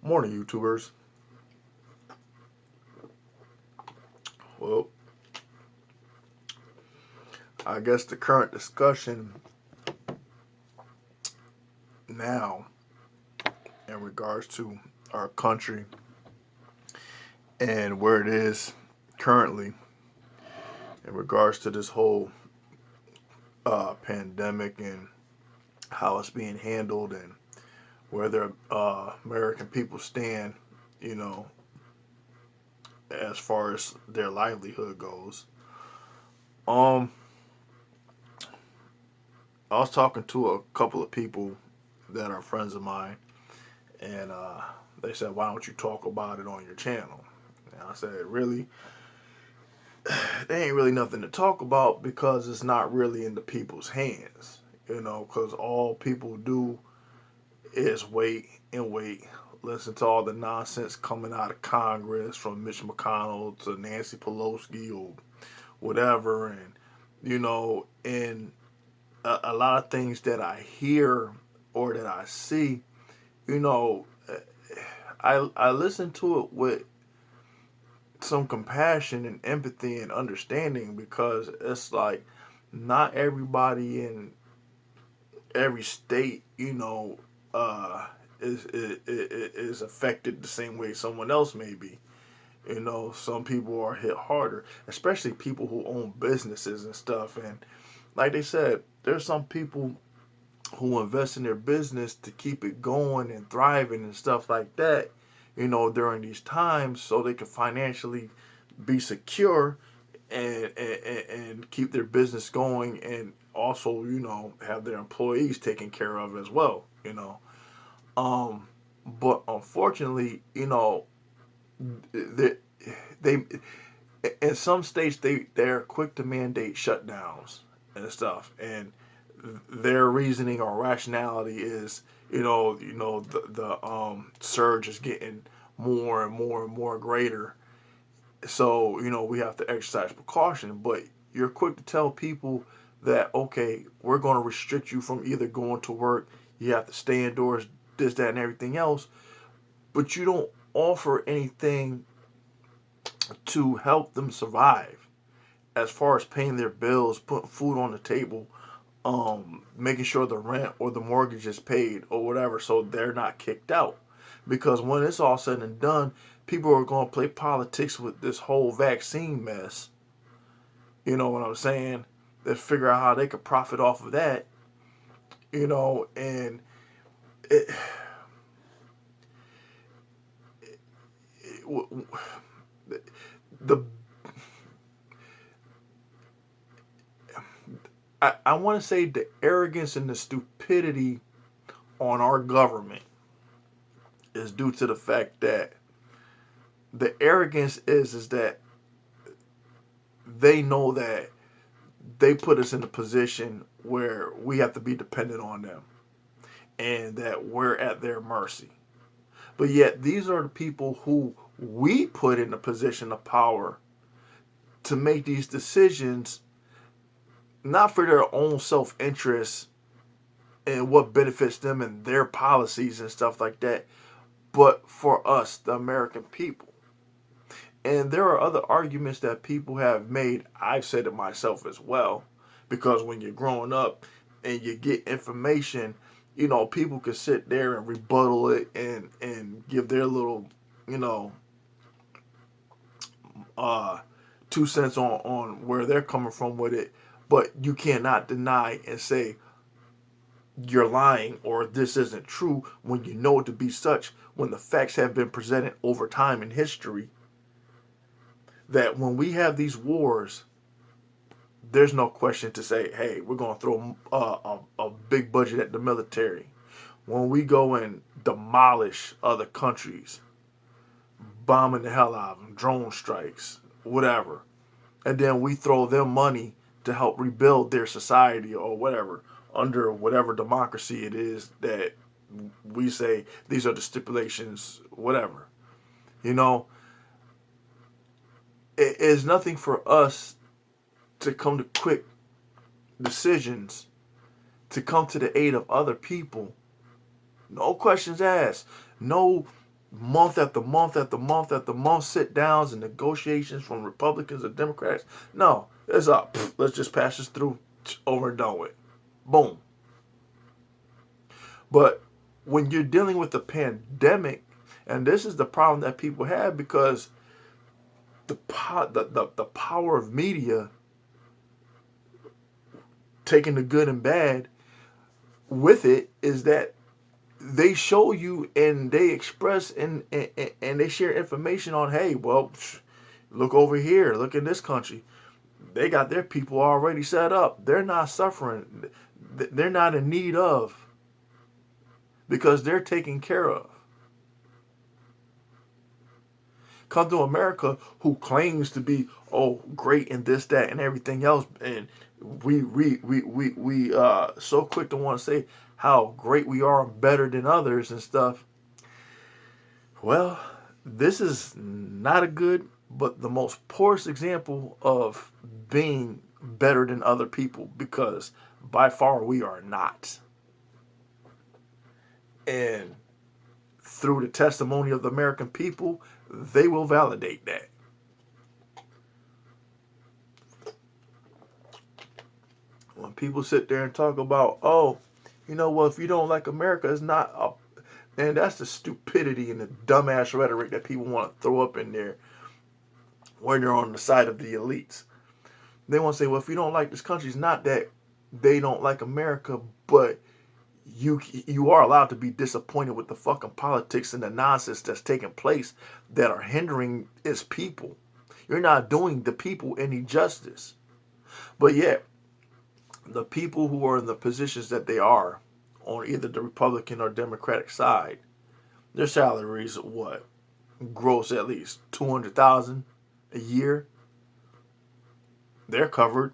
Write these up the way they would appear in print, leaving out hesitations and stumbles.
Morning, YouTubers. Well, I guess the current discussion now in regards to our country and where it is currently in regards to this whole pandemic and how it's being handled and where American people stand, you know, as far as their livelihood goes. Um, I was talking to a couple of people that are friends of mine, and they said, "Why don't you talk about it on your channel?" And I said, "Really? There ain't really nothing to talk about because it's not really in the people's hands, because all people do is wait and wait, listen to all the nonsense coming out of Congress from Mitch McConnell to Nancy Pelosi or whatever, and a lot of things that I hear or that I see, you know, I listen to it with some compassion and empathy and understanding because it's like not everybody in every state, uh, is affected the same way someone else may be. Some people are hit harder, especially people who own businesses and stuff. And like they said, there's some people who invest in their business to keep it going and thriving and stuff like that, during these times so they can financially be secure and keep their business going and also, have their employees taken care of as well. Um, but unfortunately, they, they in some states they're quick to mandate shutdowns and stuff, and their reasoning or rationality is, the surge is getting more and more and more greater, so we have to exercise precaution. But you're quick to tell people that, okay, we're going to restrict you from either going to work, you have to stay indoors, this, that, and everything else, but you don't offer anything to help them survive as far as paying their bills, putting food on the table, making sure the rent or the mortgage is paid or whatever, so they're not kicked out. Because when it's all said and done, people are going to play politics with this whole vaccine mess. You know what I'm saying? They figure out how they could profit off of that. And it, the I want to say the arrogance and the stupidity on our government is due to the fact that the arrogance is that they know that they put us in a position where we have to be dependent on them and that we're at their mercy. But yet these are the people who we put in a position of power to make these decisions, not for their own self-interest and what benefits them and their policies and stuff like that, but for us, the American people. And there are other arguments that people have made. I've said it myself as well. Because when you're growing up and you get information, people can sit there and rebuttal it and give their little, you know, uh, 2 cents on where they're coming from with it. But you cannot deny and say you're lying or this isn't true when you know it to be such, when the facts have been presented over time in history that when we have these wars, there's no question to say, hey, we're going to throw a big budget at the military. When we go and demolish other countries, bombing the hell out of them, drone strikes, whatever, and then we throw them money to help rebuild their society or whatever, under whatever democracy it is that we say these are the stipulations, whatever. You know, it is nothing for us to come to quick decisions, to come to the aid of other people. No questions asked. No, month after month after month after month sit downs and negotiations from Republicans and Democrats. No, it's up. Let's just pass this through, over and done with. Boom. But when you're dealing with the pandemic, and this is the problem that people have, because the power of media, taking the good and bad with it, is that they show you and they express and they share information on, hey, well, look over here, look in this country. They got their people already set up. They're not suffering. They're not in need of, because they're taken care of. Come to America, who claims to be, oh, great and this, that, and everything else, and we so quick to want to say how great we are, better than others and stuff. Well, this is not a good, but the most poorest example of being better than other people, because by far we are not. And through the testimony of the American people, they will validate that. When people sit there and talk about, oh, well, if you don't like America, it's not a, and that's the stupidity and the dumbass rhetoric that people want to throw up in there when they're on the side of the elites. They want to say, well, if you don't like this country, it's not that they don't like America, but you are allowed to be disappointed with the fucking politics and the nonsense that's taking place that are hindering its people. You're not doing the people any justice. But yet, the people who are in the positions that they are on either the Republican or Democratic side, their salaries, what, gross at least $200,000 a year. They're covered.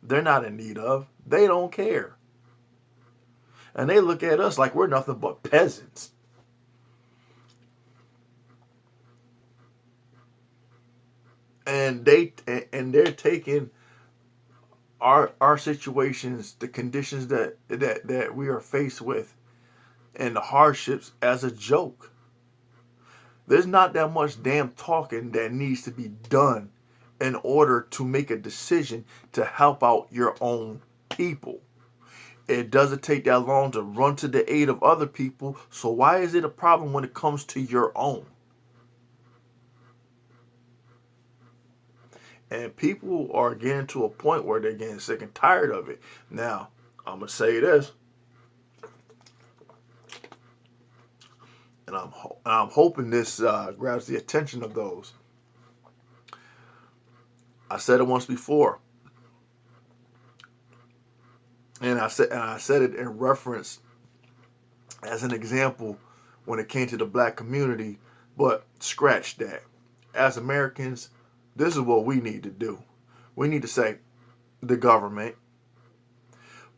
They're not in need of. They don't care. And they look at us like we're nothing but peasants. And they're taking our situations, the conditions that we are faced with, and the hardships as a joke. There's not that much damn talking that needs to be done in order to make a decision to help out your own people. It doesn't take that long to run to the aid of other people. So why is it a problem when it comes to your own? And people are getting to a point where they're getting sick and tired of it. Now, I'm going to say this. And I'm hoping this grabs the attention of those. I said it once before. And I said it in reference as an example when it came to the black community, but scratch that. As Americans, this is what we need to do. We need to say, the government,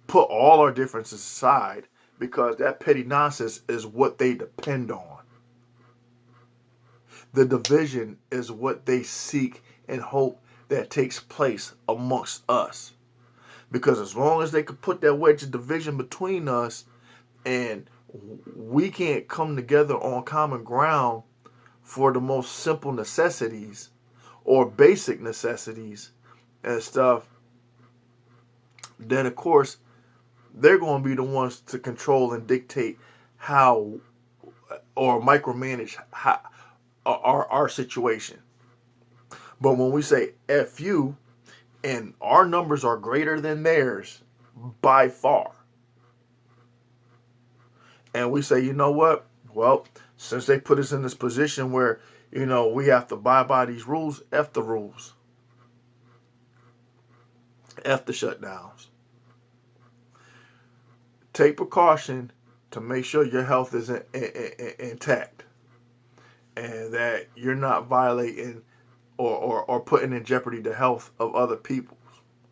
put all our differences aside, because that petty nonsense is what they depend on. The division is what they seek and hope that takes place amongst us. Because as long as they could put that wedge of division between us, and we can't come together on common ground for the most simple necessities or basic necessities and stuff, then of course they're going to be the ones to control and dictate how, or micromanage how, our situation. But when we say F you, and our numbers are greater than theirs by far, and we say, you know what? Well, since they put us in this position where, we have to abide by these rules, F the rules. F the shutdowns. Take precaution to make sure your health is intact, and that you're not violating or putting in jeopardy the health of other people.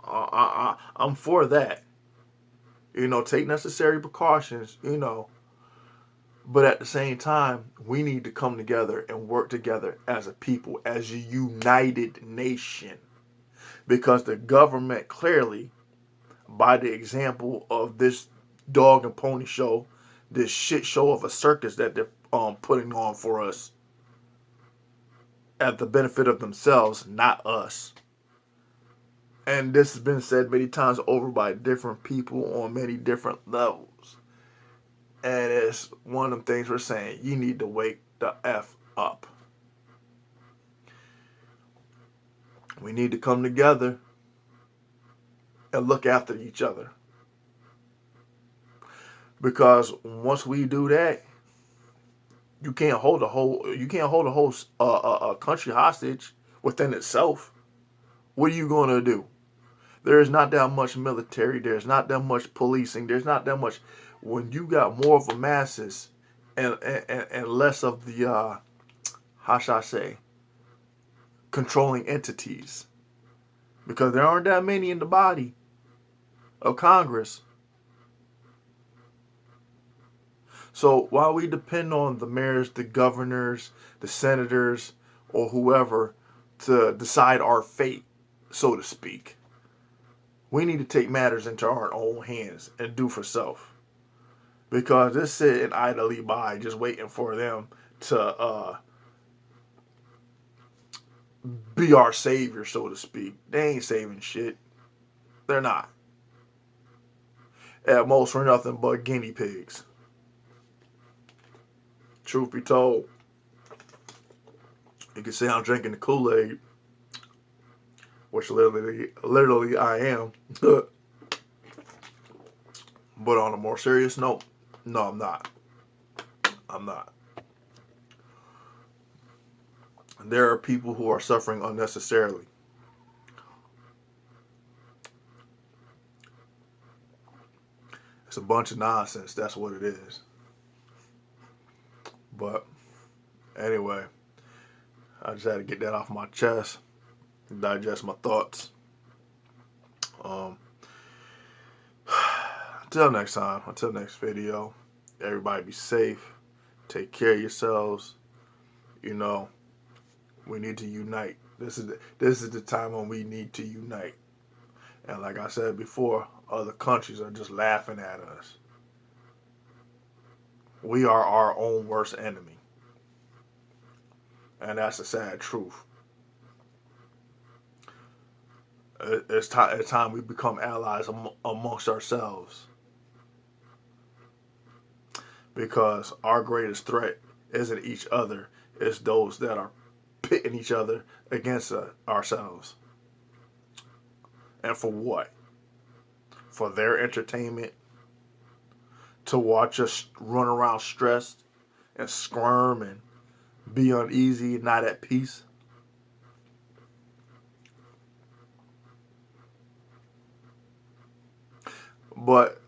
I'm for that. Take necessary precautions, but at the same time, we need to come together and work together as a people, as a united nation. Because the government clearly, by the example of this dog and pony show this shit show of a circus that they're putting on for us at the benefit of themselves, not us. And this has been said many times over by different people on many different levels. And it's one of them things we're saying, you need to wake the F up. We need to come together and look after each other. Because once we do that, you can't hold a whole country hostage within itself. What are you going to do? There is not that much military. There's not that much policing. There's not that much. When you got more of the masses and less of the how shall I say, controlling entities, because there aren't that many in the body of Congress. So while we depend on the mayors, the governors, the senators, or whoever to decide our fate, so to speak, we need to take matters into our own hands and do for self. Because this sitting idly by just waiting for them to be our savior, so to speak. They ain't saving shit. They're not. At most, we're nothing but guinea pigs. Truth be told, you can say I'm drinking the Kool-Aid, which literally I am. But on a more serious note, no, I'm not. I'm not. There are people who are suffering unnecessarily. It's a bunch of nonsense. That's what it is. But anyway, I just had to get that off my chest, digest my thoughts. Until next time, until next video, everybody be safe. Take care of yourselves. You know, we need to unite. This is the time when we need to unite. And like I said before, other countries are just laughing at us. We are our own worst enemy. And that's the sad truth. It's time we become allies amongst ourselves. Because our greatest threat isn't each other. It's those that are pitting each other against ourselves. And for what? For their entertainment? To watch us run around stressed and squirm and be uneasy and not at peace? But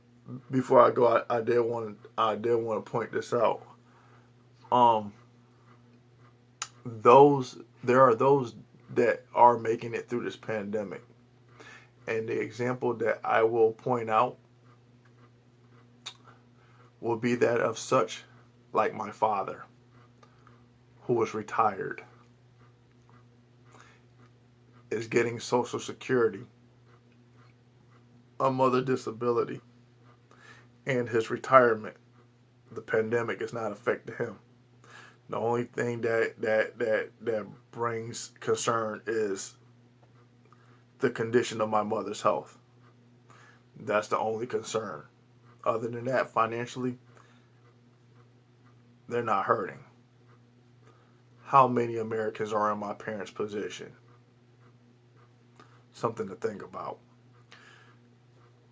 before I go, I did want to point this out. There are those that are making it through this pandemic, and the example that I will point out will be that of such like my father, who was retired, is getting Social Security, a mother disability, and his retirement. The pandemic is not affecting him. The only thing that brings concern is the condition of my mother's health. That's the only concern. Other than that, financially, they're not hurting. How many Americans are in my parents' position? Something to think about.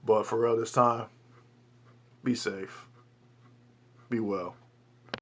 But for real this time, be safe. Be well.